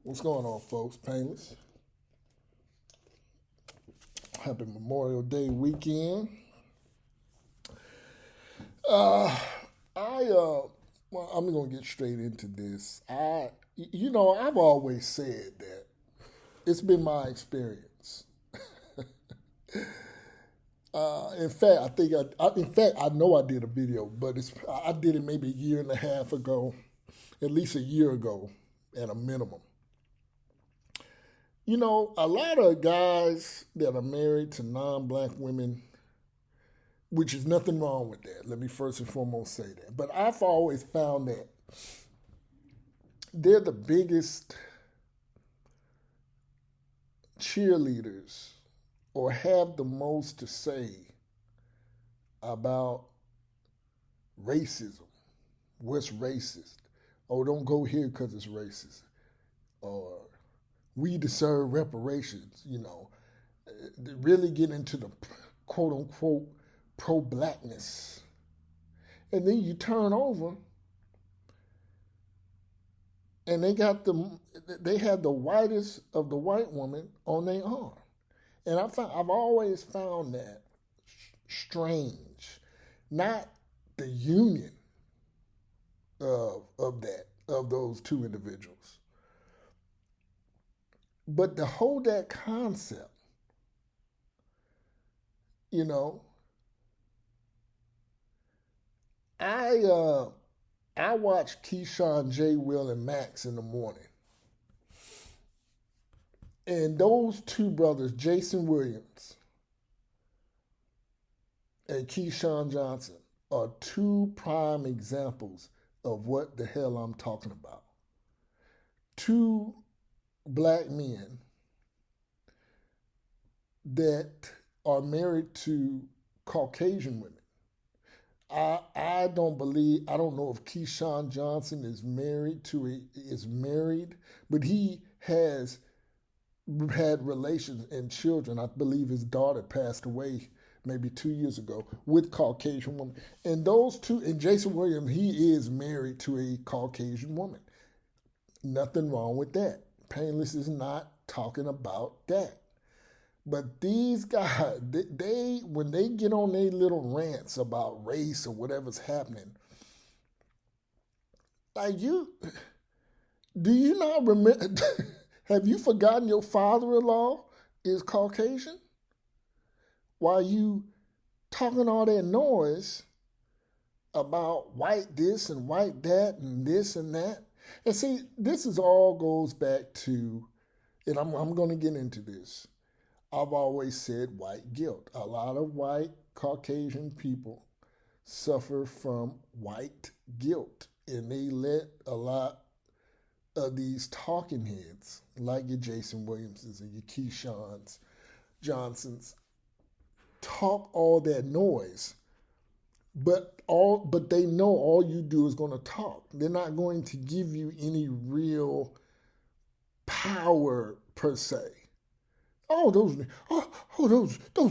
What's going on, folks? Painless. Happy Memorial Day weekend. Uh, well, I'm gonna get straight into this. I've always said that it's been my experience. In fact, I know I did a video, but I did it maybe a year and a half ago, at least a year ago, at a minimum. A lot of guys that are married to non-black women, which is nothing wrong with that. Let me first and foremost say that. But I've always found that they're the biggest cheerleaders or have the most to say about racism. What's racist? Oh, don't go here because it's racist. Or we deserve reparations, really get into the quote unquote pro blackness. And then you turn over and they had the whitest of the white woman on their arm. And I've always found that strange. Not the union of those two individuals. But to hold that concept, you know, I watch Keyshawn, J. Will, and Max in the morning. And those two brothers, Jason Williams and Keyshawn Johnson, are two prime examples of what the hell I'm talking about. Two black men that are married to Caucasian women. I don't know if Keyshawn Johnson is married, but he has had relations and children. I believe his daughter passed away maybe 2 years ago with Caucasian woman. And those two, and Jason Williams, he is married to a Caucasian woman. Nothing wrong with that. Painless is not talking about that. But these guys, they when they get on their little rants about race or whatever's happening, like do you not remember? Have you forgotten your father-in-law is Caucasian? While you talking all that noise about white this and white that and this and that. And see, this is all goes back to, and I'm going to get into this. I've always said white guilt. A lot of white Caucasian people suffer from white guilt, and they let a lot of these talking heads, like your Jason Williamses and your Keyshawn Johnsons, talk all that noise. But they know all you do is going to talk. They're not going to give you any real power per se. Those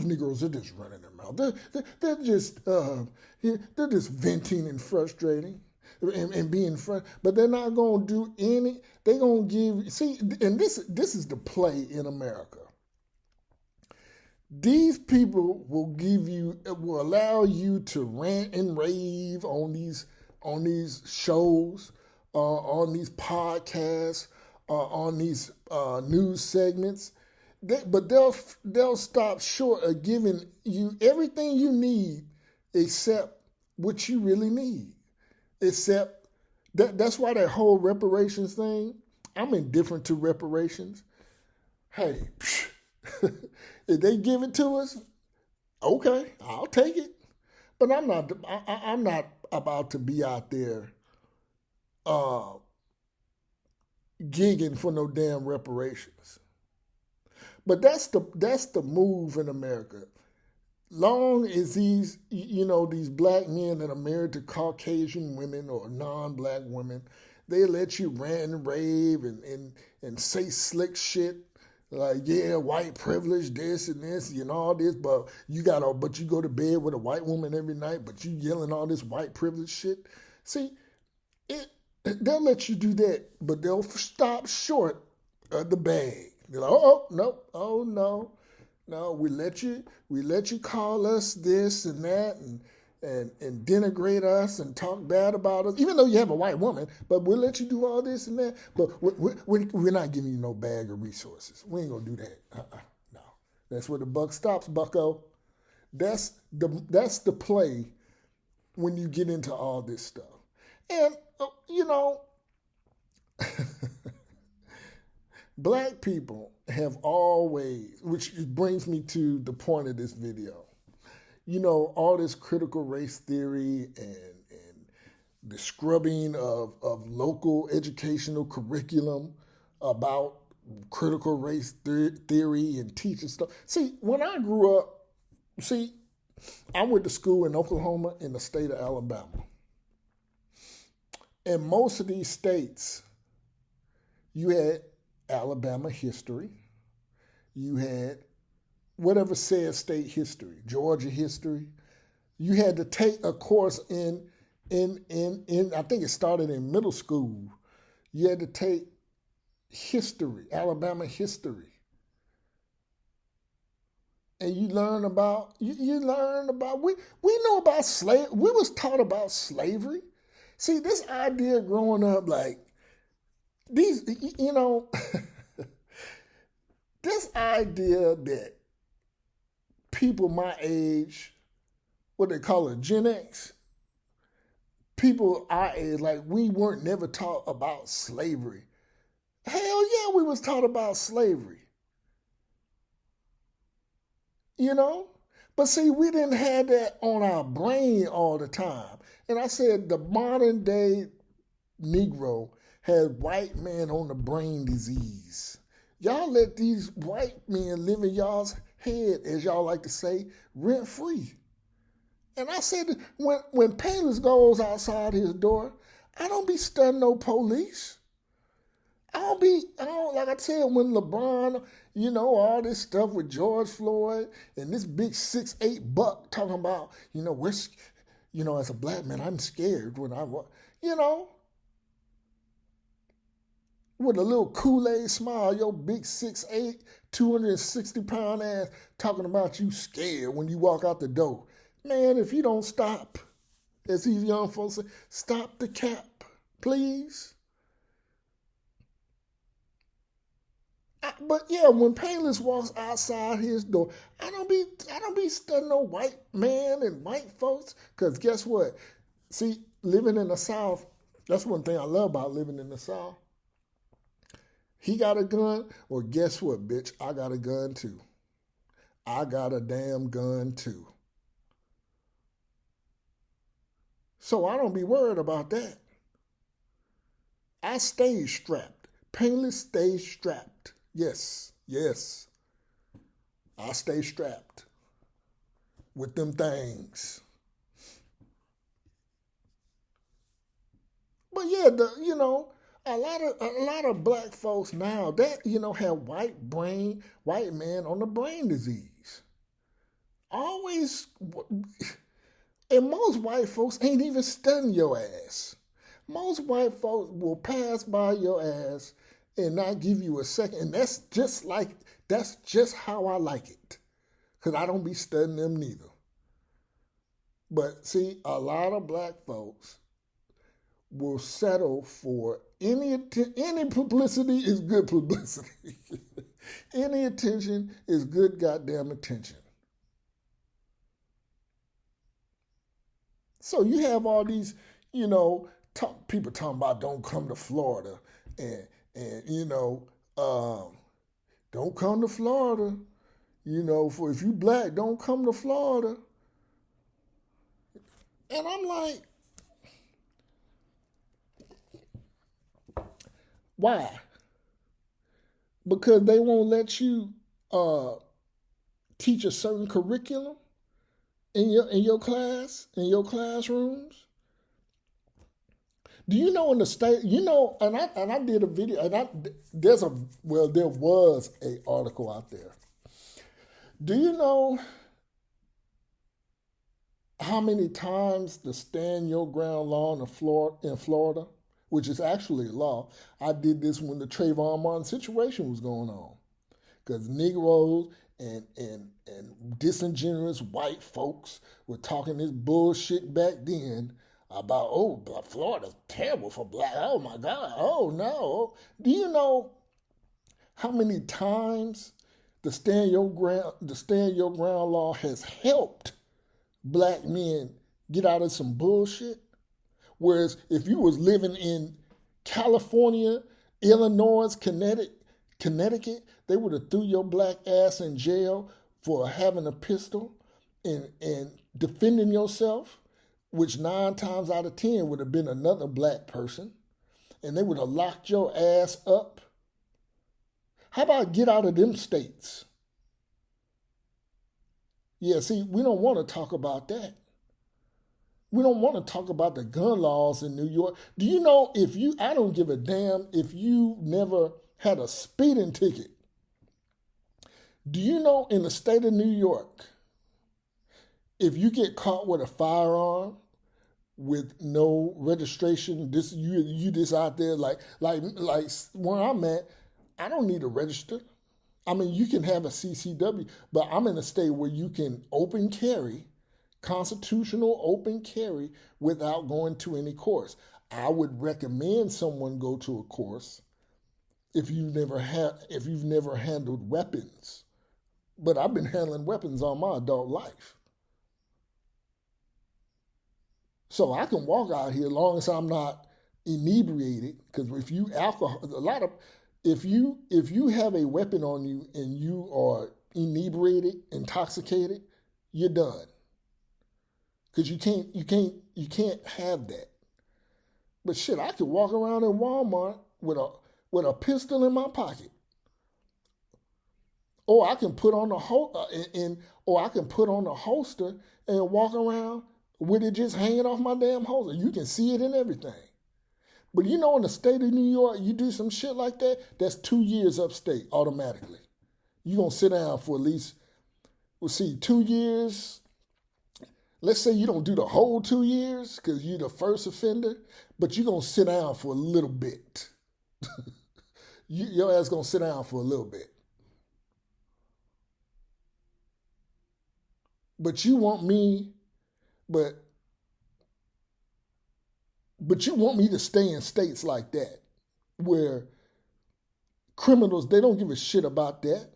Negroes are just running their mouth. They're just venting and frustrating and being but they're not going to do any. They're going to and this is the play in America. These people will allow you to rant and rave on these shows, on these podcasts, on these news segments. But they'll stop short of giving you everything you need except what you really need. Except that's why that whole reparations thing, I'm indifferent to reparations. Hey, if they give it to us, okay, I'll take it. But I'm not about to be out there gigging for no damn reparations. But that's the move in America. Long as these black men that are married to Caucasian women or non-black women, they let you rant and rave and say slick shit like, yeah, white privilege, this and this, all this, but you go to bed with a white woman every night, but you yelling all this white privilege shit. See, they'll let you do that, but they'll stop short the bag. They're like, oh no, oh no, no. We let you call us this and that and denigrate us and talk bad about us, even though you have a white woman. But we'll let you do all this and that. But we're not giving you no bag of resources. We ain't gonna do that. No, that's where the buck stops, Bucko. That's the play when you get into all this stuff. And black people have always, which brings me to the point of this video, all this critical race theory and the scrubbing of local educational curriculum about critical race theory and teaching stuff. See, when I grew up, I went to school in Oklahoma in the state of Alabama. In most of these states, you had Alabama history. You had whatever said state history, Georgia history. You had to take a course in I think it started in middle school. You had to take history, Alabama history. And you learn about we know about slavery. We was taught about slavery. See, this idea growing up, like these, this idea that people my age, what they call it, Gen X, people our age, like we weren't never taught about slavery. Hell yeah, we was taught about slavery. But see, we didn't have that on our brain all the time. And I said the modern day Negro has white man on the brain disease. Y'all let these white men live in y'all's head, as y'all like to say, rent free. And I said, when Payless goes outside his door, I don't be studying no police. Like I said, when LeBron, all this stuff with George Floyd and this big 6'8" buck talking about, as a black man, I'm scared when with a little Kool-Aid smile, your big 6'8", 260-pound ass talking about you scared when you walk out the door. Man, if you don't stop, as these young folks say, stop the cap, please. But yeah, when Payless walks outside his door, I don't be studying no white man and white folks. Because guess what? See, living in the South, that's one thing I love about living in the South. He got a gun, well, guess what, bitch? I got a gun too. I got a damn gun too. So I don't be worried about that. I stay strapped. Payless stays strapped. Yes. I stay strapped with them things. But yeah, a lot of black folks now that have white man on the brain disease. Always, and most white folks ain't even studying your ass. Most white folks will pass by your ass and not give you a second. And that's just how I like it. Because I don't be studying them neither. But see, a lot of black folks will settle for any publicity is good publicity. Any attention is good goddamn attention. So you have all these, people talking about don't come to Florida and don't come to Florida. For if you black, don't come to Florida. And I'm like, why? Because they won't let you teach a certain curriculum in your classrooms. Do you know in the state? And I did a video, and there was a article out there. Do you know how many times the stand your ground law in Florida which is actually law. I did this when the Trayvon Martin situation was going on, because Negroes and disingenuous white folks were talking this bullshit back then about, oh, Florida's terrible for black. Oh my God. Oh no. Do you know how many times the stand your ground law has helped black men get out of some bullshit? Whereas if you was living in California, Illinois, Connecticut, they would have threw your black ass in jail for having a pistol and defending yourself, which 9 times out of 10 would have been another black person, and they would have locked your ass up. How about get out of them states? Yeah, see, we don't want to talk about that. We don't want to talk about the gun laws in New York. Do you know, I don't give a damn if you never had a speeding ticket. Do you know in the state of New York, if you get caught with a firearm with no registration, you just out there like where I'm at, I don't need to register. I mean, you can have a CCW, but I'm in a state where you can open carry, constitutional open carry, without going to any course. I would recommend someone go to a course if you've never handled weapons. But I've been handling weapons all my adult life. So I can walk out here as long as I'm not inebriated, because if you have a weapon on you and you are inebriated, intoxicated, you're done. Because you can't have that. But shit, I could walk around in Walmart with a pistol in my pocket, or I can put on a holster and walk around with it just hanging off my damn holster. You can see it and everything. But you know, in the state of New York, you do some shit like that, that's 2 years upstate automatically. You're going to sit down for at least, 2 years. Let's say you don't do the whole 2 years because you're the first offender, but you're going to sit down for a little bit. Your ass going to sit down for a little bit. But you want me, but you want me to stay in states like that where criminals, they don't give a shit about that.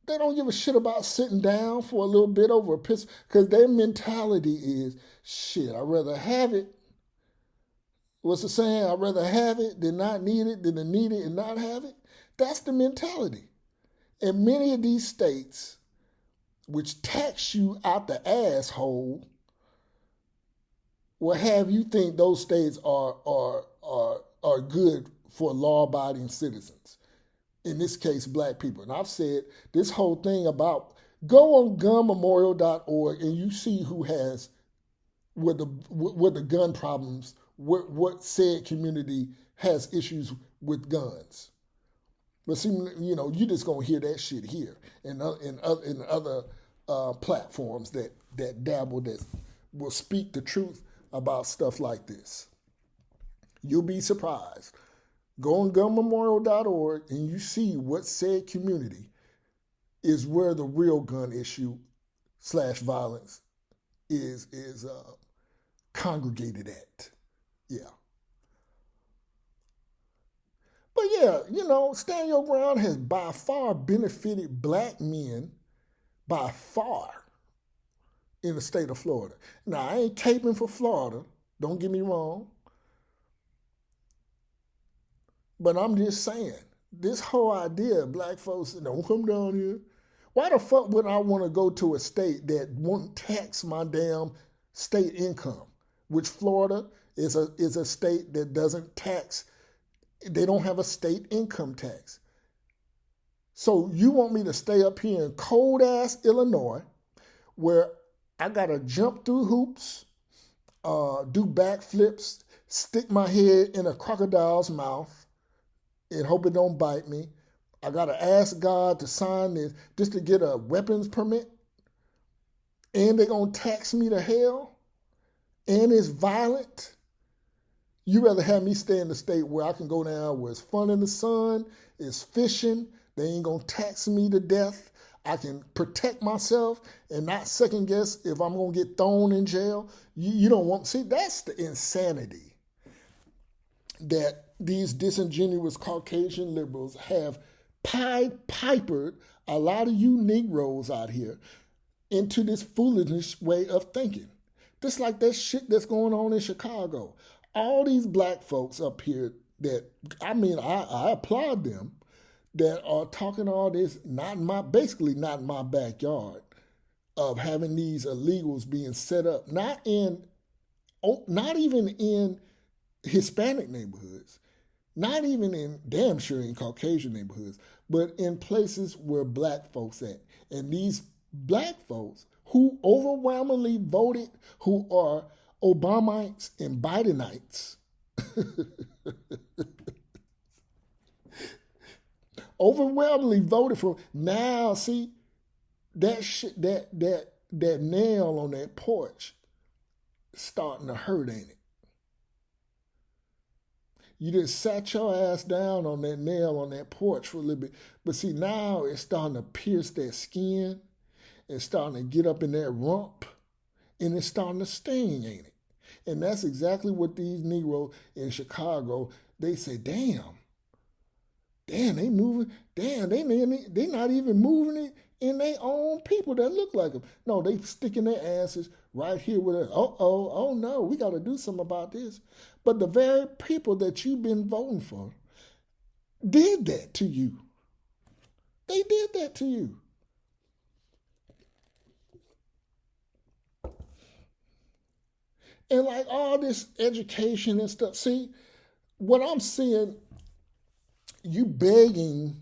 They don't give a shit about sitting down for a little bit over a pistol, because their mentality is, shit, I'd rather have it. What's the saying? I'd rather have it than not need it than to need it and not have it. That's the mentality. And many of these states, which tax you out the asshole, will have you think those states are good for law-abiding citizens. In this case, black people. And I've said this whole thing about, go on gunmemorial.org and you see who has, where the gun problems, what said community has issues with guns. But see, you know, you just gonna hear that shit here in other platforms that dabble, that will speak the truth about stuff like this. You'll be surprised. Go on gunmemorial.org and you see what said community is where the real gun issue / violence is congregated at. Yeah. But yeah, you know, Stand Your Ground has by far benefited black men, by far, in the state of Florida. Now, I ain't caping for Florida, don't get me wrong. But I'm just saying, this whole idea of black folks, don't come down here. Why the fuck would I want to go to a state that won't tax my damn state income? Which Florida is a state that doesn't tax. They don't have a state income tax. So you want me to stay up here in cold-ass Illinois, where I got to jump through hoops, do backflips, stick my head in a crocodile's mouth, and hope it don't bite me. I got to ask God to sign this just to get a weapons permit. And they're going to tax me to hell. And it's violent. You rather have me stay in the state where I can go down where it's fun in the sun, it's fishing, they ain't gonna tax me to death. I can protect myself and not second guess if I'm gonna get thrown in jail. You don't want, see, that's the insanity that these disingenuous Caucasian liberals have pied pipered a lot of you Negroes out here into this foolish way of thinking. Just like that shit that's going on in Chicago. All these black folks up here that, I mean, I applaud them, that are talking all this, basically not in my backyard, of having these illegals being set up, not even in Hispanic neighborhoods, not even in, damn sure in Caucasian neighborhoods, but in places where black folks at. And these black folks who overwhelmingly voted, who are Obamites and Bidenites, overwhelmingly voted for. Now, see, that shit, that nail on that porch starting to hurt, ain't it? You just sat your ass down on that nail on that porch for a little bit. But see, now it's starting to pierce that skin. It's starting to get up in that rump. And it's starting to sting, ain't it? And that's exactly what these Negroes in Chicago, they say, damn, they moving, damn, they not even moving it in their own people that look like them. No, they sticking their asses right here with it. Oh no, we got to do something about this. But the very people that you've been voting for did that to you. They did that to you. And like all this education and stuff. See, what I'm seeing, you begging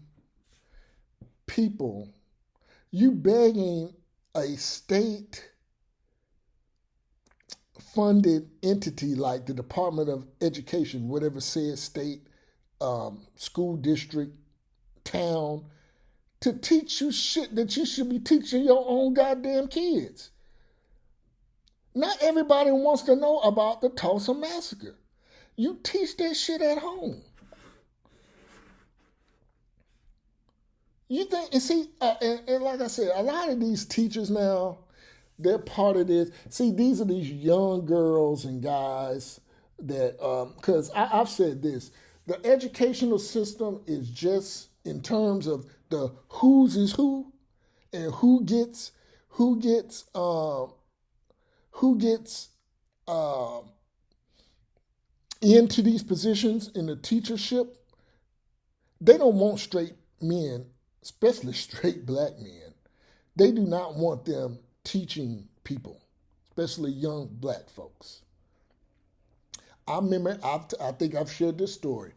people, you begging a state funded entity like the Department of Education, whatever says state, school district, town, to teach you shit that you should be teaching your own goddamn kids. Not everybody wants to know about the Tulsa Massacre. You teach that shit at home. You think, and see, and like I said, a lot of these teachers now, they're part of this. See, these are these young girls and guys that, because I've said this, the educational system is just in terms of the who's is who and who gets into these positions in the teachership. They don't want straight men, especially straight black men. They do not want them teaching people, especially young black folks. I remember, I think I've shared this story.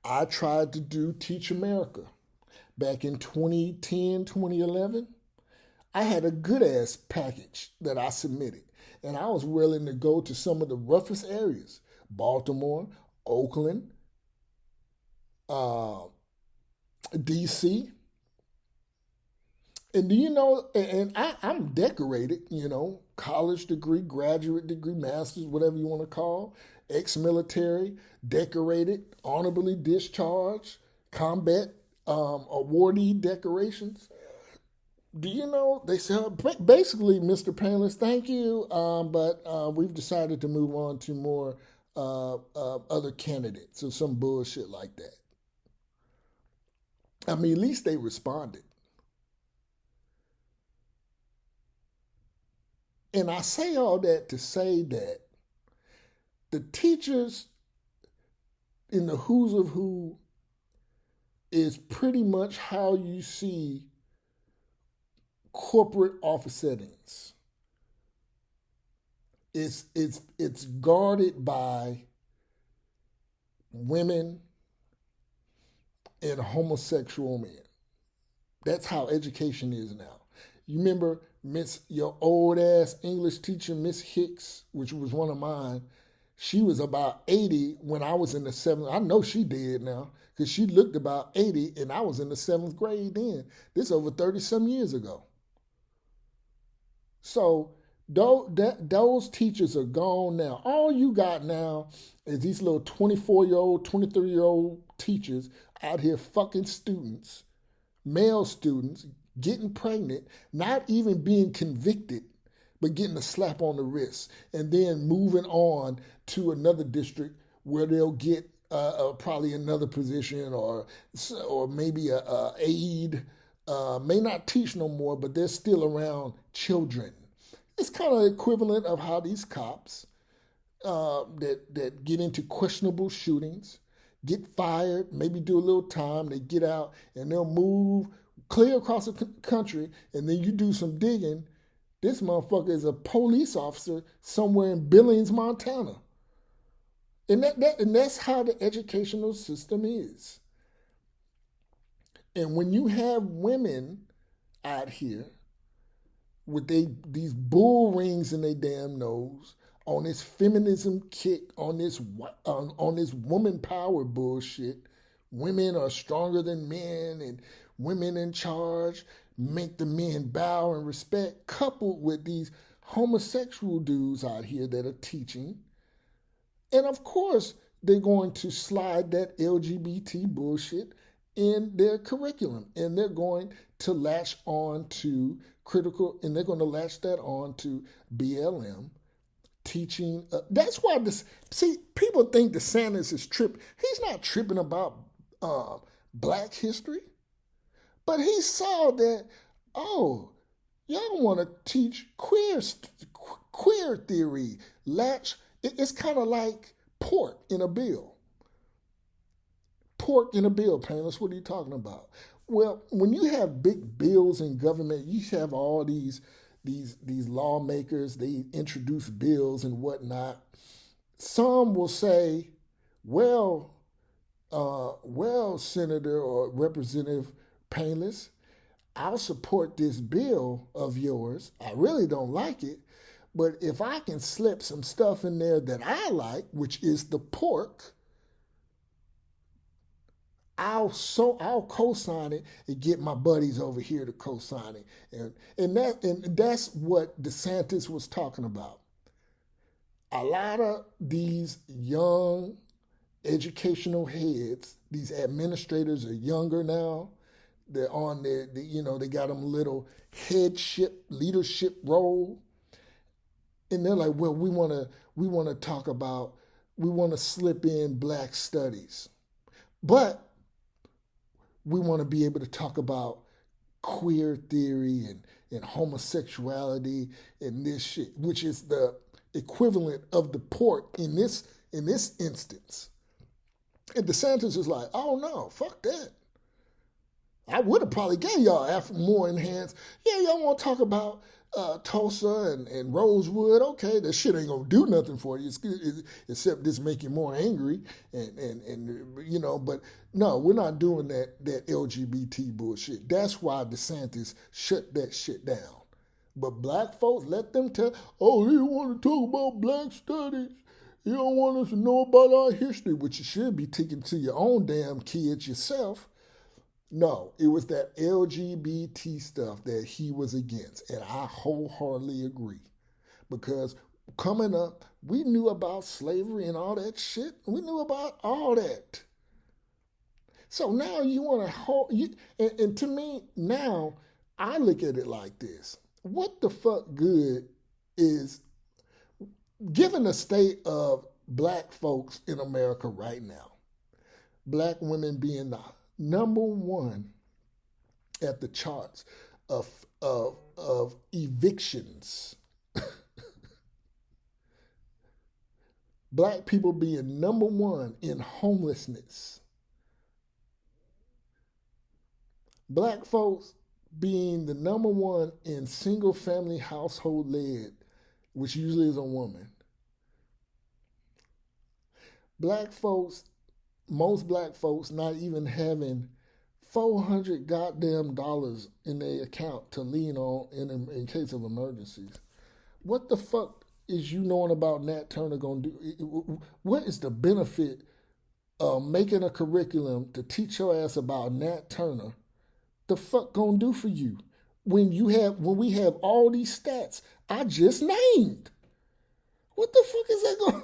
I tried to do Teach America back in 2010, 2011. I had a good ass package that I submitted, and I was willing to go to some of the roughest areas: Baltimore, Oakland, DC. And do you know, and I'm decorated, college degree, graduate degree, master's, whatever you want to call, ex-military, decorated, honorably discharged, combat awardee decorations. Do you know, they say, basically, Mr. Panelist, thank you, but we've decided to move on to more other candidates or some bullshit like that. I mean, at least they responded. And I say all that to say that the teachers in the who's of who is pretty much how you see corporate office settings. It's guarded by women and homosexual men. That's how education is now. You remember your old ass English teacher, Miss Hicks, which was one of mine. She was about 80 when I was in the 7th. I know she did now because she looked about 80 and I was in the 7th grade then. This over 30 some years ago. So Those teachers are gone now. All you got now is these little 24-year-old, 23-year-old teachers out here fucking students, male students, getting pregnant, not even being convicted, but getting a slap on the wrist, and then moving on to another district where they'll get probably another position or maybe a aide. May not teach no more, but they're still around children. It's kind of equivalent of how these cops that get into questionable shootings get fired, maybe do a little time, they get out and they'll move clear across the country, and then you do some digging. This motherfucker is a police officer somewhere in Billings, Montana. And that's how the educational system is. And when you have women out here with these bull rings in their damn nose, on this feminism kick, on this woman power bullshit, women are stronger than men and women in charge, make the men bow and respect, coupled with these homosexual dudes out here that are teaching. And of course, they're going to slide that LGBT bullshit in their curriculum, and they're going to latch on to critical, and they're going to latch that on to BLM teaching. That's why people think DeSantis is tripping. He's not tripping about black history, but he saw that, oh, y'all want to teach queer theory. It's kind of like pork in a bill. Pork in a bill, Painless. What are you talking about? Well, when you have big bills in government, you have all these lawmakers. They introduce bills and whatnot. Some will say, well, Senator or Representative Painless, I'll support this bill of yours. I really don't like it, but if I can slip some stuff in there that I like, which is the pork, I'll co-sign it and get my buddies over here to co-sign it, and that's what DeSantis was talking about. A lot of these young educational heads, these administrators are younger now. They're on they got them little leadership role, and they're like, well, we want to talk about, we want to slip in black studies, but we want to be able to talk about queer theory and homosexuality and this shit, which is the equivalent of the pork in this instance. And DeSantis is like, oh no, fuck that. I would have probably gave y'all more enhanced. Yeah, y'all want to talk about Tulsa and Rosewood? Okay, that shit ain't gonna do nothing for you, except just make you more angry and But no, we're not doing that LGBT bullshit. That's why DeSantis shut that shit down. But black folks, let them tell. Oh, you want to talk about black studies? You don't want us to know about our history, which you should be taking to your own damn kids yourself. No, it was that LGBT stuff that he was against, and I wholeheartedly agree. Because coming up, we knew about slavery and all that shit. We knew about all that. So now you want to and to me, now I look at it like this. What the fuck good is, given the state of black folks in America right now, black women being the number one at the charts of evictions. Black people being number one in homelessness. Black folks being the number one in single family household led, which usually is a woman. Most black folks not even having $400 goddamn dollars in their account to lean on in case of emergencies. What the fuck is you knowing about Nat Turner gonna do? What is the benefit of making a curriculum to teach your ass about Nat Turner? The fuck gonna do for you when we have all these stats I just named. What the fuck is that going?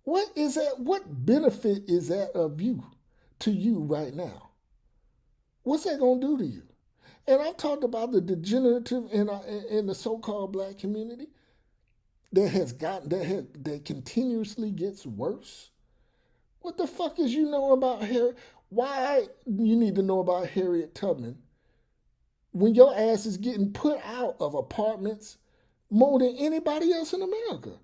What is that? What benefit is that of you to you right now? What's that gonna do to you? And I've talked about the degenerative in the so-called black community that continuously gets worse. What the fuck is you know about Harry? Why you need to know about Harriet Tubman when your ass is getting put out of apartments more than anybody else in America?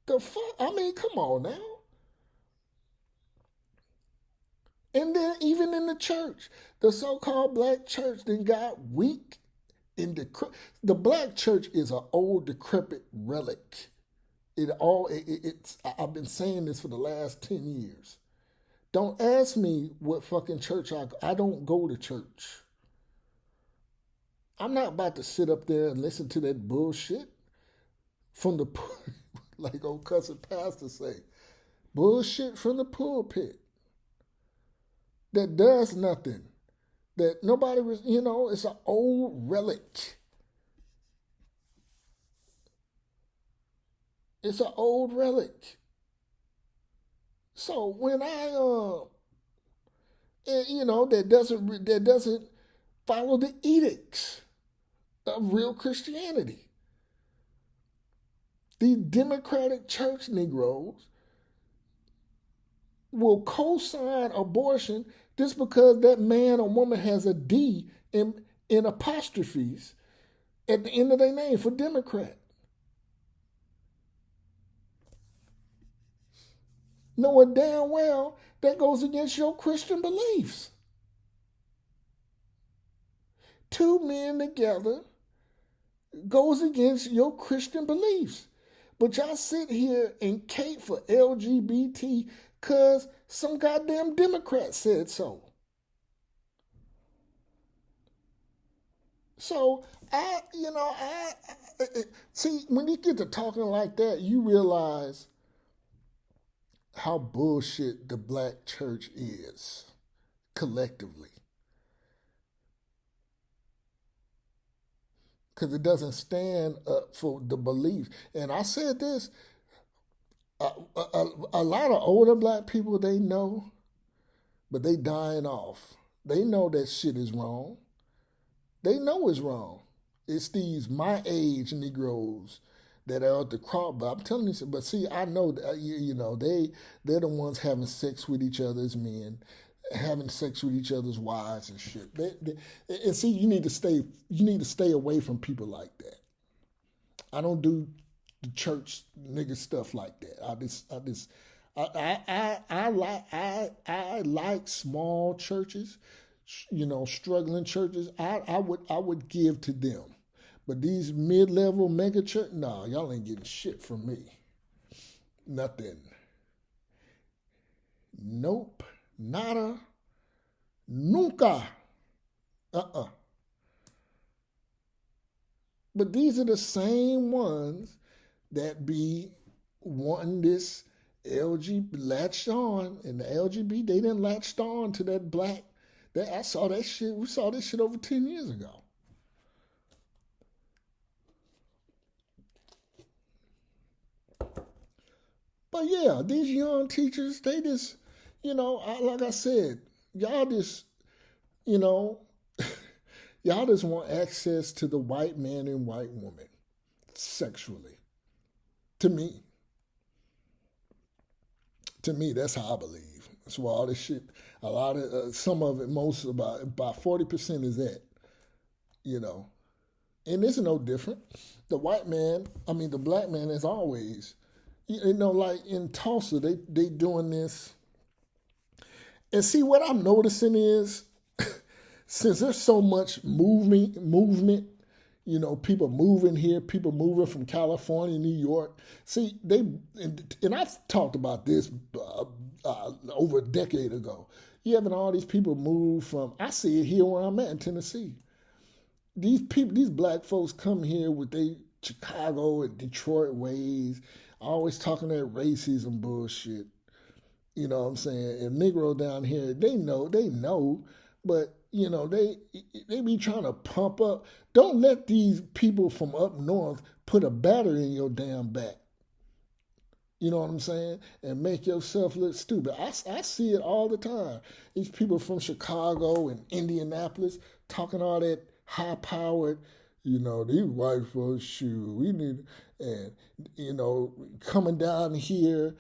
The fuck? I mean, come on now. And then even in the church, the so-called black church then got weak. The black church is an old decrepit relic. It's. I've been saying this for the last 10 years. Don't ask me what fucking church I don't go to church. I'm not about to sit up there and listen to that bullshit from the like old cousin pastor say, bullshit from the pulpit that does nothing. That nobody was, it's an old relic. It's an old relic. So when that doesn't follow the edicts of real Christianity. These Democratic church Negroes will co-sign abortion just because that man or woman has a D in apostrophes at the end of their name for Democrat. Knowing damn well that goes against your Christian beliefs. Two men together goes against your Christian beliefs. But y'all sit here and cape for LGBT because some goddamn Democrat said so. So see, when you get to talking like that, you realize how bullshit the black church is collectively. Because it doesn't stand up for the belief. And I said this, a lot of older black people, they know, but they dying off. They know that shit is wrong. They know it's wrong. It's these my age Negroes that are at the crop. But I'm telling you, but see, I know that, they're the ones having sex with each other's men, having sex with each other's wives and shit. And see, you need to stay away from people like that. I don't do the church nigga stuff like that. I like small churches, struggling churches. I would give to them. But these mid-level mega church, nah, y'all ain't getting shit from me. Nothing. Nope. Nada. Nunca. But these are the same ones that be wanting this LG latched on, and the LGBT, they didn't latched on to that black. I saw that shit. We saw this shit over 10 years ago. But yeah, these young teachers, they just, like I said, y'all just, y'all just want access to the white man and white woman sexually. To me, that's how I believe. That's why all this shit, a lot of, some of it, most about 40% is that, And it's no different. The black man is always, like in Tulsa, they doing this. And see, what I'm noticing is, since there's so much movement, people moving here, people moving from California, New York. See, and I've talked about this over a decade ago. You having all these people move from, I see it here where I'm at in Tennessee. These black folks come here with their Chicago and Detroit ways, always talking that racism bullshit. You know what I'm saying? And Negro down here, they know, but they be trying to pump up. Don't let these people from up north put a battery in your damn back. You know what I'm saying? And make yourself look stupid. I see it all the time. These people from Chicago and Indianapolis talking all that high powered, these white folks, shoot, we need, and, coming down here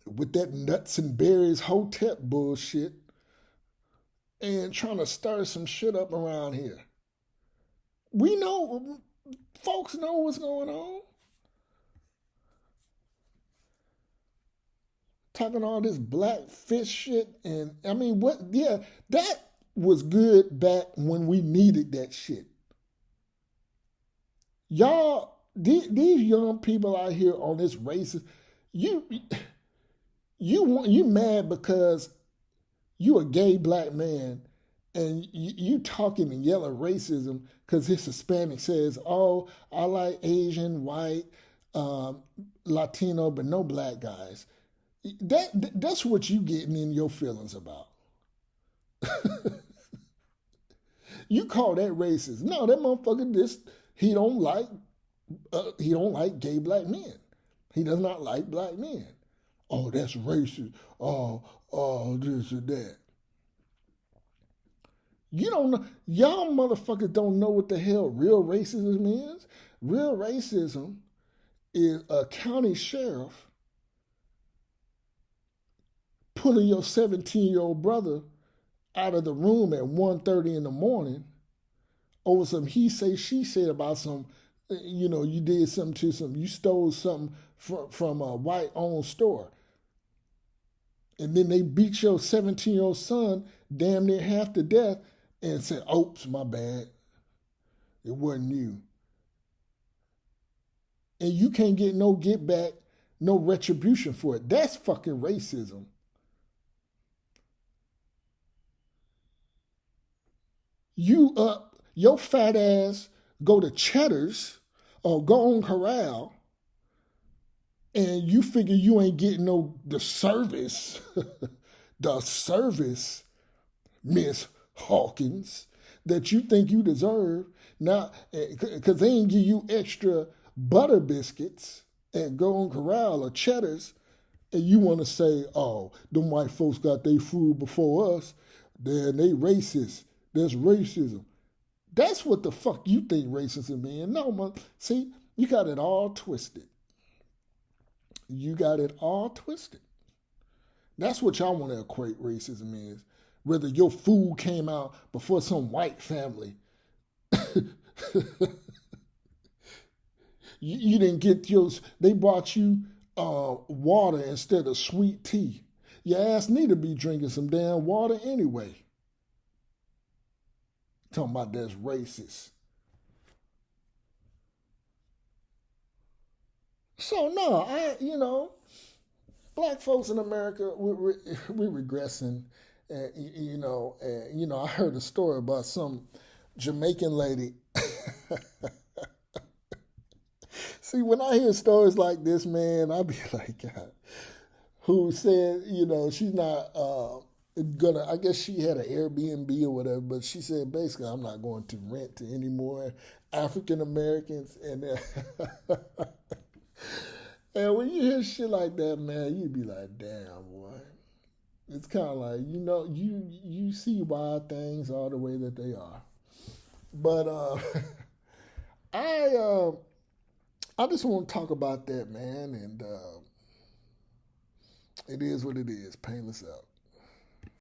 with that nuts and berries hotep bullshit and trying to stir some shit up around here. We know, folks know what's going on. Talking all this black fish shit, and I mean, what? Yeah, that was good back when we needed that shit. Y'all, these young people out here on this racist, you you mad because you a gay black man and you talking and yelling racism because this Hispanic says, "Oh, I like Asian, white, Latino, but no black guys." That's what you getting in your feelings about. You call that racist? No, that motherfucker he don't like gay black men. He does not like black men. Oh, that's racist. Oh, this or that. You don't know. Y'all motherfuckers don't know what the hell real racism is. Real racism is a county sheriff pulling your 17-year-old brother out of the room at 1:30 in the morning over some he say she said about some, you did something to you stole something from a white owned store. And then they beat your 17-year-old son damn near half to death and said, "Oops, my bad. It wasn't you." And you can't get no get back, no retribution for it. That's fucking racism. Your fat ass go to Cheddar's or go on Corral and you figure you ain't getting the service, the service, Miss Hawkins, that you think you deserve. Now, because they ain't give you extra butter biscuits at Go on Corral or Cheddar's, and you want to say, "Oh, them white folks got their food before us, then they racist. There's racism." That's what the fuck you think racism is. No, man. See, you got it all twisted. You got it all twisted. That's what y'all want to equate racism is. Whether your food came out before some white family. you didn't get yours. They brought you water instead of sweet tea. Your ass need to be drinking some damn water anyway. Talking about that's racist. So no, black folks in America, we regressing. I heard a story about some Jamaican lady. See, when I hear stories like this, man, I be like, God, who said, she's not I guess she had an Airbnb or whatever, but she said basically, I'm not going to rent to any more African Americans. And and when you hear shit like that, man, you be like, damn, boy. It's kind of like, you see why things are the way that they are. But I just want to talk about that, man, and it is what it is. Painless out.